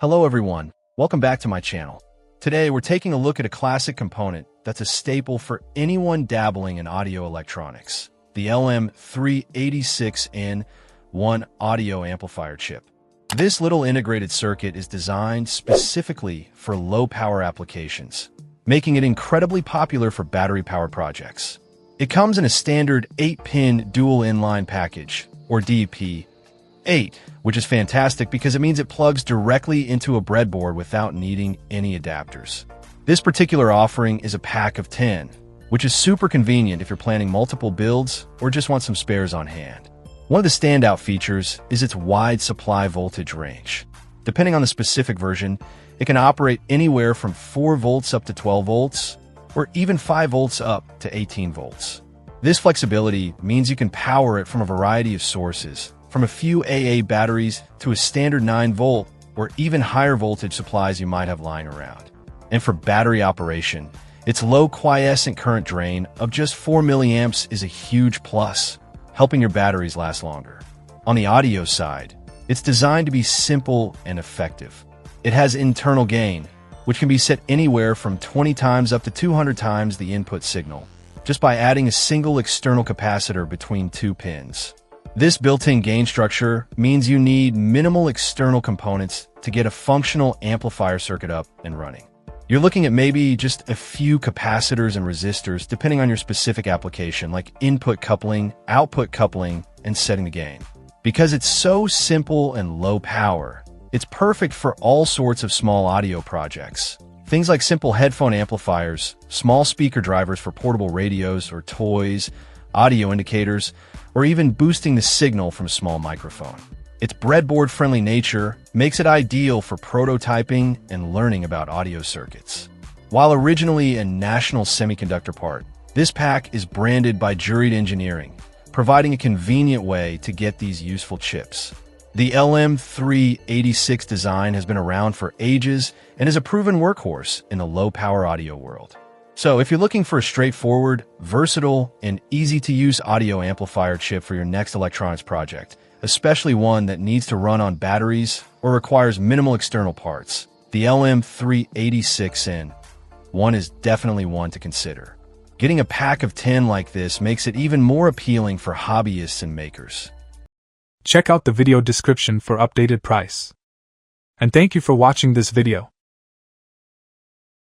Hello everyone, welcome back to my channel. Today we're taking a look at a classic component that's a staple for anyone dabbling in audio electronics, the LM386N1 audio amplifier chip. This little integrated circuit is designed specifically for low-power applications, making it incredibly popular for battery-powered projects. It comes in a standard 8-pin dual inline package, or DP8, which is fantastic because it means it plugs directly into a breadboard without needing any adapters. This particular offering is a pack of 10, which is super convenient if you're planning multiple builds or just want some spares on hand. One of the standout features is its wide supply voltage range. Depending on the specific version, it can operate anywhere from 4 volts up to 12 volts, or even 5 volts up to 18 volts. This flexibility means you can power it from a variety of sources, from a few AA batteries to a standard 9-volt or even higher voltage supplies you might have lying around. And for battery operation, its low quiescent current drain of just 4 milliamps is a huge plus, helping your batteries last longer. On the audio side, it's designed to be simple and effective. It has internal gain, which can be set anywhere from 20 times up to 200 times the input signal, just by adding a single external capacitor between 2 pins. This built-in gain structure means you need minimal external components to get a functional amplifier circuit up and running. You're looking at maybe just a few capacitors and resistors depending on your specific application, like input coupling, output coupling, and setting the gain. Because it's so simple and low power, it's perfect for all sorts of small audio projects. Things like simple headphone amplifiers, small speaker drivers for portable radios or toys, audio indicators, or even boosting the signal from a small microphone. Its breadboard-friendly nature makes it ideal for prototyping and learning about audio circuits. While originally a national semiconductor part, this pack is branded by Juried Engineering, providing a convenient way to get these useful chips. The LM386 design has been around for ages and is a proven workhorse in the low-power audio world. So if you're looking for a straightforward, versatile, and easy-to-use audio amplifier chip for your next electronics project, especially one that needs to run on batteries or requires minimal external parts, the LM386N1 is definitely one to consider. Getting a pack of 10 like this makes it even more appealing for hobbyists and makers. Check out the video description for updated price. And thank you for watching this video.